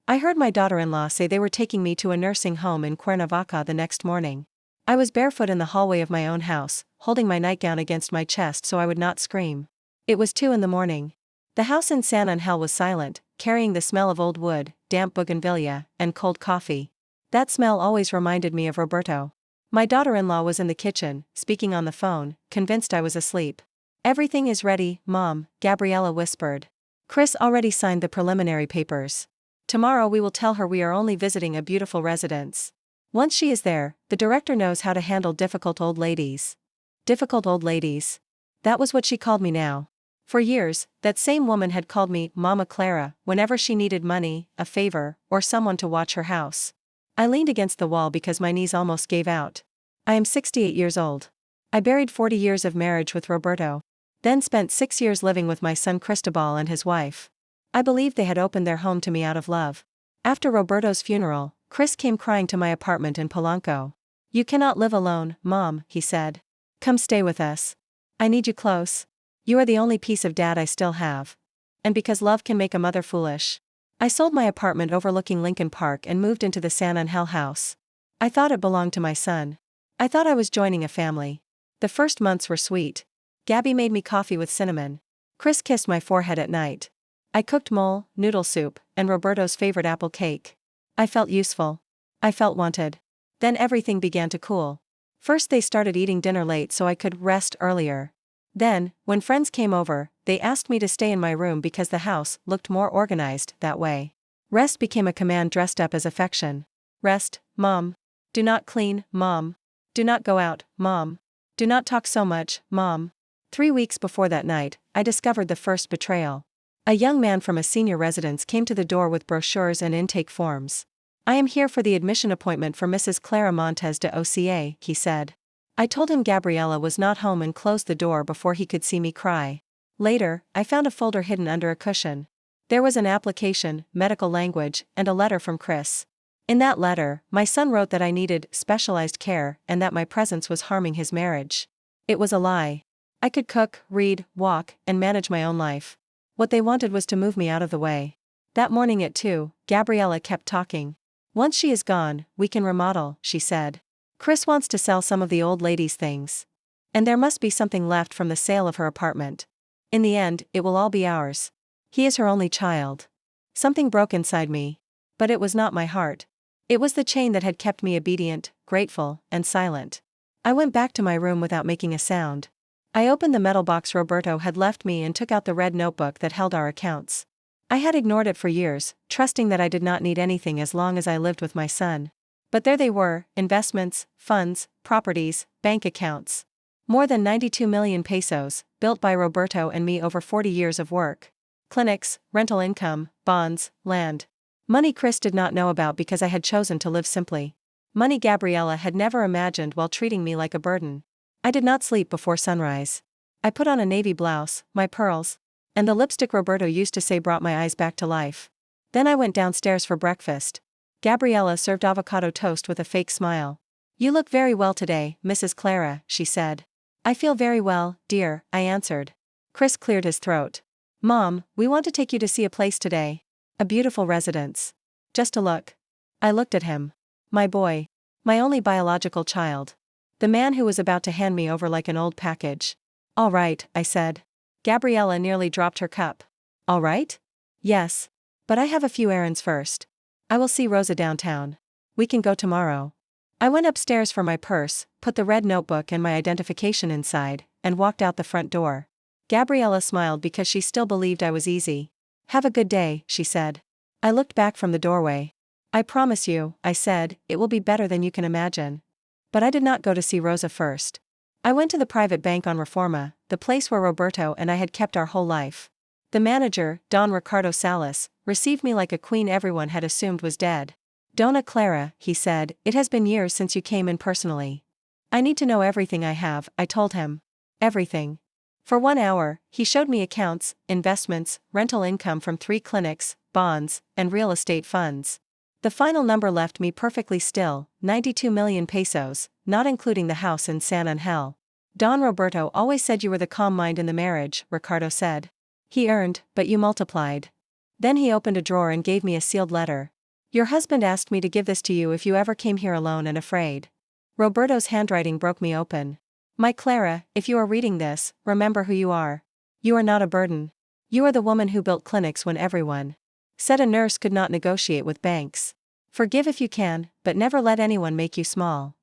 I heard my daughter-in-law say they were taking me to a nursing home in Cuernavaca the next morning. I was barefoot in the hallway of my own house, holding my nightgown against my chest so I would not scream. It was 2 in the morning. The house in San Angel was silent, carrying the smell of old wood, damp bougainvillea, and cold coffee. That smell always reminded me of Roberto. My daughter-in-law was in the kitchen, speaking on the phone, convinced I was asleep. "Everything is ready, Mom," Gabriella whispered. "Chris already signed the preliminary papers. Tomorrow we will tell her we are only visiting a beautiful residence. Once she is there, the director knows how to handle difficult old ladies." Difficult old ladies. That was what she called me now. For years, that same woman had called me Mama Clara whenever she needed money, a favor, or someone to watch her house. I leaned against the wall because my knees almost gave out. I am 68 years old. I buried 40 years of marriage with Roberto. Then spent 6 years living with my son Cristobal and his wife. I believed they had opened their home to me out of love. After Roberto's funeral, Chris came crying to my apartment in Polanco. "You cannot live alone, Mom," he said. "Come stay with us. I need you close. You are the only piece of dad I still have. And because love can make a mother foolish." I sold my apartment overlooking Lincoln Park and moved into the San Angel house. I thought it belonged to my son. I thought I was joining a family. The first months were sweet. Gabby made me coffee with cinnamon. Chris kissed my forehead at night. I cooked mole, noodle soup, and Roberto's favorite apple cake. I felt useful. I felt wanted. Then everything began to cool. First they started eating dinner late so I could rest earlier. Then, when friends came over, they asked me to stay in my room because the house looked more organized that way. Rest became a command dressed up as affection. "Rest, Mom. Do not clean, Mom. Do not go out, Mom. Do not talk so much, Mom." 3 weeks before that night, I discovered the first betrayal. A young man from a senior residence came to the door with brochures and intake forms. "I am here for the admission appointment for Mrs. Clara Montes de Oca," he said. I told him Gabriella was not home and closed the door before he could see me cry. Later, I found a folder hidden under a cushion. There was an application, medical language, and a letter from Chris. In that letter, my son wrote that I needed specialized care and that my presence was harming his marriage. It was a lie. I could cook, read, walk, and manage my own life. What they wanted was to move me out of the way. That morning at 2, Gabriella kept talking. "Once she is gone, we can remodel," she said. "Chris wants to sell some of the old lady's things. And there must be something left from the sale of her apartment. In the end, it will all be ours. He is her only child." Something broke inside me. But it was not my heart. It was the chain that had kept me obedient, grateful, and silent. I went back to my room without making a sound. I opened the metal box Roberto had left me and took out the red notebook that held our accounts. I had ignored it for years, trusting that I did not need anything as long as I lived with my son. But there they were, investments, funds, properties, bank accounts. More than 92 million pesos, built by Roberto and me over 40 years of work. Clinics, rental income, bonds, land. Money Chris did not know about because I had chosen to live simply. Money Gabriella had never imagined while treating me like a burden. I did not sleep before sunrise. I put on a navy blouse, my pearls, and the lipstick Roberto used to say brought my eyes back to life. Then I went downstairs for breakfast. Gabriella served avocado toast with a fake smile. "You look very well today, Mrs. Clara," she said. "I feel very well, dear," I answered. Chris cleared his throat. "Mom, we want to take you to see a place today. A beautiful residence. Just a look." I looked at him. My boy. My only biological child. The man who was about to hand me over like an old package. "All right," I said. Gabriella nearly dropped her cup. "All right?" "Yes. But I have a few errands first. I will see Rosa downtown. We can go tomorrow." I went upstairs for my purse, put the red notebook and my identification inside, and walked out the front door. Gabriella smiled because she still believed I was easy. "Have a good day," she said. I looked back from the doorway. "I promise you," I said, "it will be better than you can imagine." But I did not go to see Rosa first. I went to the private bank on Reforma, the place where Roberto and I had kept our whole life. The manager, Don Ricardo Salas, received me like a queen everyone had assumed was dead. "Dona Clara," he said, "it has been years since you came in personally. I need to know everything I have," I told him. Everything. For 1 hour, he showed me accounts, investments, rental income from 3 clinics, bonds, and real estate funds. The final number left me perfectly still, 92 million pesos, not including the house in San Angel. "Don Roberto always said you were the calm mind in the marriage," Ricardo said. "He earned, but you multiplied." Then he opened a drawer and gave me a sealed letter. Your husband asked me to give this to you if you ever came here alone and afraid. Roberto's handwriting broke me open. My Clara, if you are reading this, remember who you are. You are not a burden. You are the woman who built clinics when everyone said a nurse could not negotiate with banks. Forgive if you can, but never let anyone make you small.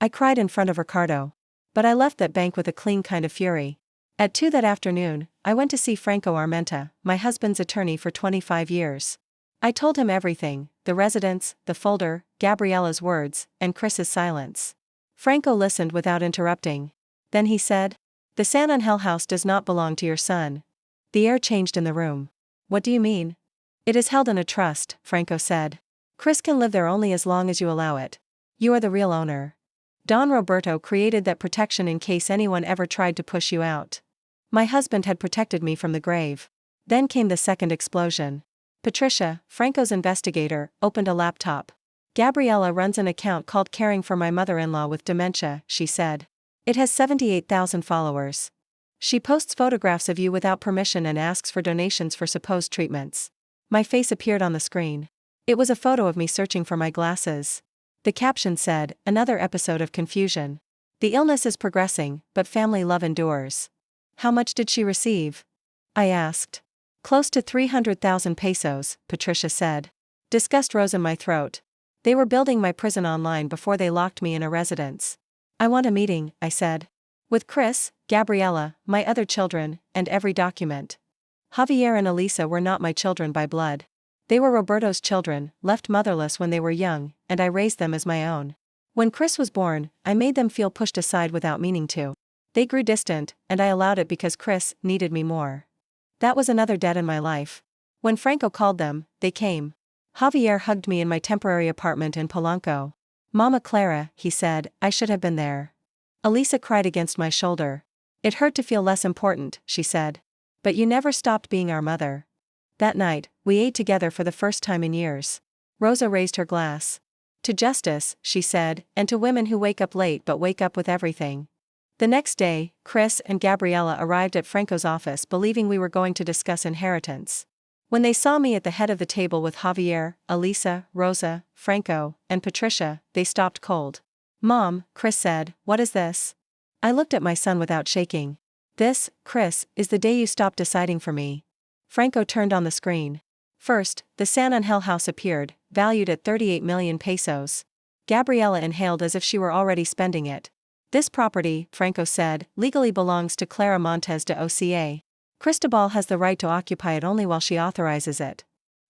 I cried in front of Ricardo. But I left that bank with a clean kind of fury. At 2 that afternoon, I went to see Franco Armenta, my husband's attorney for 25 years. I told him everything, the residence, the folder, Gabriella's words, and Chris's silence. Franco listened without interrupting. Then he said, "The San Angel house does not belong to your son." The air changed in the room. "What do you mean?" "It is held in a trust," Franco said. "Chris can live there only as long as you allow it. You are the real owner. Don Roberto created that protection in case anyone ever tried to push you out. My husband had protected me from the grave." Then came the second explosion. Patricia, Franco's investigator, opened a laptop. "Gabriella runs an account called Caring for My Mother-in-Law with Dementia," she said. "It has 78,000 followers. She posts photographs of you without permission and asks for donations for supposed treatments." My face appeared on the screen. It was a photo of me searching for my glasses. The caption said, "Another episode of confusion. The illness is progressing, but family love endures." "How much did she receive?" I asked. "Close to 300,000 pesos, Patricia said. Disgust rose in my throat. "They were building my prison online before they locked me in a residence." "I want a meeting," I said. "With Chris, Gabriella, my other children, and every document." Javier and Elisa were not my children by blood. They were Roberto's children, left motherless when they were young, and I raised them as my own. When Chris was born, I made them feel pushed aside without meaning to. They grew distant, and I allowed it because Chris needed me more. That was another debt in my life. When Franco called them, they came. Javier hugged me in my temporary apartment in Polanco. "Mama Clara," he said, "I should have been there." Elisa cried against my shoulder. "It hurt to feel less important," she said. "But you never stopped being our mother." That night, we ate together for the first time in years. Rosa raised her glass. "To justice," she said, "and to women who wake up late but wake up with everything." The next day, Chris and Gabriella arrived at Franco's office believing we were going to discuss inheritance. When they saw me at the head of the table with Javier, Elisa, Rosa, Franco, and Patricia, they stopped cold. "Mom," Chris said, "what is this?" I looked at my son without shaking. "This, Chris, is the day you stopped deciding for me." Franco turned on the screen. First, the San Angel house appeared, valued at 38 million pesos. Gabriella inhaled as if she were already spending it. "This property," Franco said, "legally belongs to Clara Montes de Oca. Cristobal has the right to occupy it only while she authorizes it."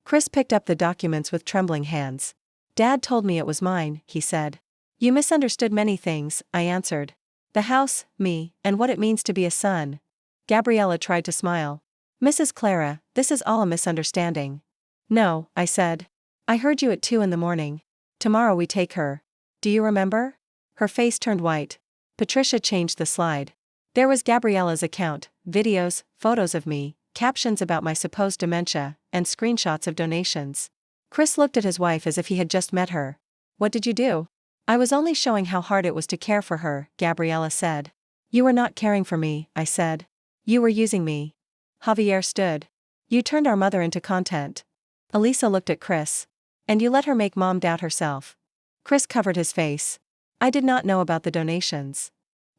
Chris picked up the documents with trembling hands. "Dad told me it was mine," he said. "You misunderstood many things," I answered. "The house, me, and what it means to be a son." Gabriella tried to smile. "Mrs. Clara, this is all a misunderstanding." "No," I said. "I heard you at 2 in the morning. Tomorrow we take her. Do you remember?" Her face turned white. Patricia changed the slide. There was Gabriella's account, videos, photos of me, captions about my supposed dementia, and screenshots of donations. Chris looked at his wife as if he had just met her. "What did you do?" "I was only showing how hard it was to care for her," Gabriella said. "You were not caring for me," I said. "You were using me." Javier stood. "You turned our mother into content." Elisa looked at Chris. "And you let her make Mom doubt herself." Chris covered his face. "I did not know about the donations."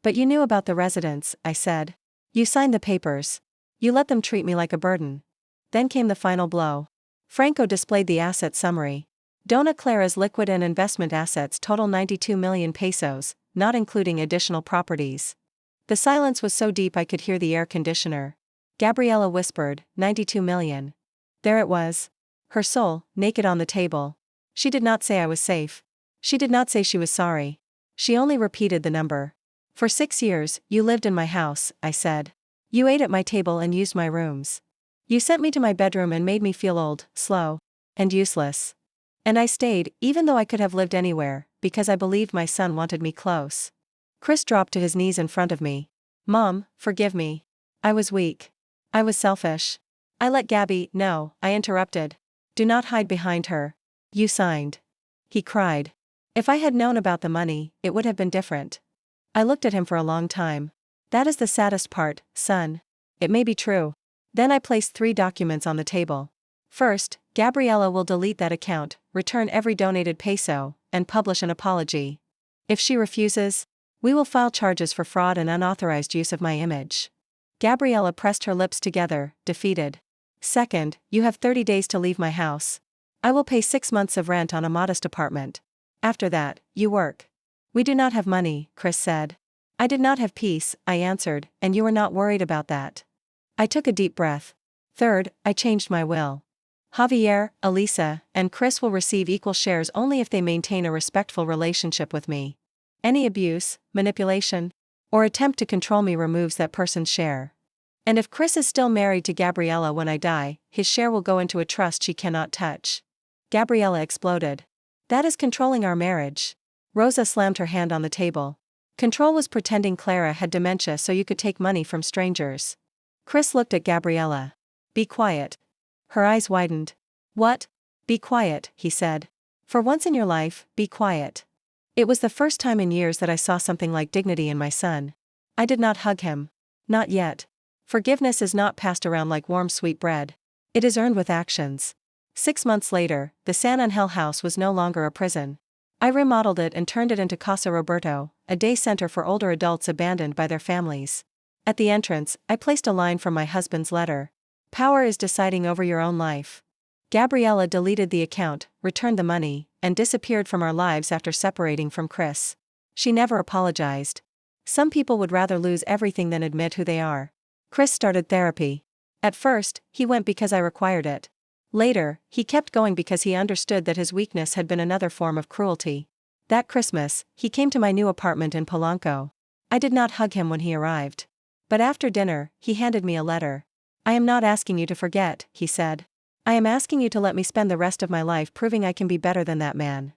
"But you knew about the residence," I said. "You signed the papers. You let them treat me like a burden." Then came the final blow. Franco displayed the asset summary. Dona Clara's liquid and investment assets total 92 million pesos, not including additional properties. The silence was so deep I could hear the air conditioner. Gabriella whispered, 92 million. There it was. Her soul, naked on the table. She did not say I was safe. She did not say she was sorry. She only repeated the number. "For 6 years, you lived in my house," I said. "You ate at my table and used my rooms. You sent me to my bedroom and made me feel old, slow, and useless. And I stayed, even though I could have lived anywhere, because I believed my son wanted me close." Chris dropped to his knees in front of me. "Mom, forgive me. I was weak. I was selfish. I let Gabby." "No," I interrupted. "Do not hide behind her. You signed." He cried. "If I had known about the money, it would have been different." I looked at him for a long time. "That is the saddest part, son. It may be true." Then I placed 3 documents on the table. First, Gabriella will delete that account, return every donated peso, and publish an apology. If she refuses, we will file charges for fraud and unauthorized use of my image. Gabriella pressed her lips together, defeated. Second, you have 30 days to leave my house. I will pay 6 months of rent on a modest apartment. After that, you work. We do not have money, Chris said. I did not have peace, I answered, and you are not worried about that. I took a deep breath. Third, I changed my will. Javier, Elisa, and Chris will receive equal shares only if they maintain a respectful relationship with me. Any abuse, manipulation, or attempt to control me removes that person's share. And if Chris is still married to Gabriella when I die, his share will go into a trust she cannot touch. Gabriella exploded. That is controlling our marriage. Rosa slammed her hand on the table. Control was pretending Clara had dementia so you could take money from strangers. Chris looked at Gabriella. Be quiet. Her eyes widened. What? Be quiet, he said. For once in your life, be quiet. It was the first time in years that I saw something like dignity in my son. I did not hug him. Not yet. Forgiveness is not passed around like warm sweet bread. It is earned with actions. 6 months later, the San Angel house was no longer a prison. I remodeled it and turned it into Casa Roberto, a day center for older adults abandoned by their families. At the entrance, I placed a line from my husband's letter. Power is deciding over your own life. Gabriella deleted the account, returned the money, and disappeared from our lives after separating from Chris. She never apologized. Some people would rather lose everything than admit who they are. Chris started therapy. At first, he went because I required it. Later, he kept going because he understood that his weakness had been another form of cruelty. That Christmas, he came to my new apartment in Polanco. I did not hug him when he arrived. But after dinner, he handed me a letter. I am not asking you to forget, he said. I am asking you to let me spend the rest of my life proving I can be better than that man.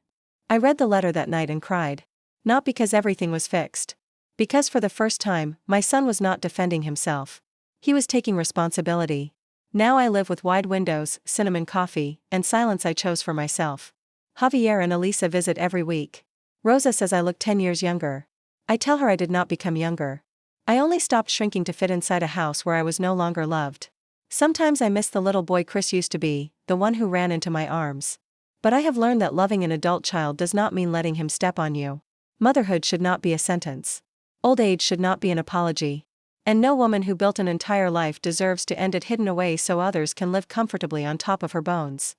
I read the letter that night and cried. Not because everything was fixed. Because for the first time, my son was not defending himself. He was taking responsibility. Now I live with wide windows, cinnamon coffee, and silence I chose for myself. Javier and Elisa visit every week. Rosa says I look 10 years younger. I tell her I did not become younger. I only stopped shrinking to fit inside a house where I was no longer loved. Sometimes I miss the little boy Chris used to be, the one who ran into my arms. But I have learned that loving an adult child does not mean letting him step on you. Motherhood should not be a sentence. Old age should not be an apology. And no woman who built an entire life deserves to end it hidden away so others can live comfortably on top of her bones.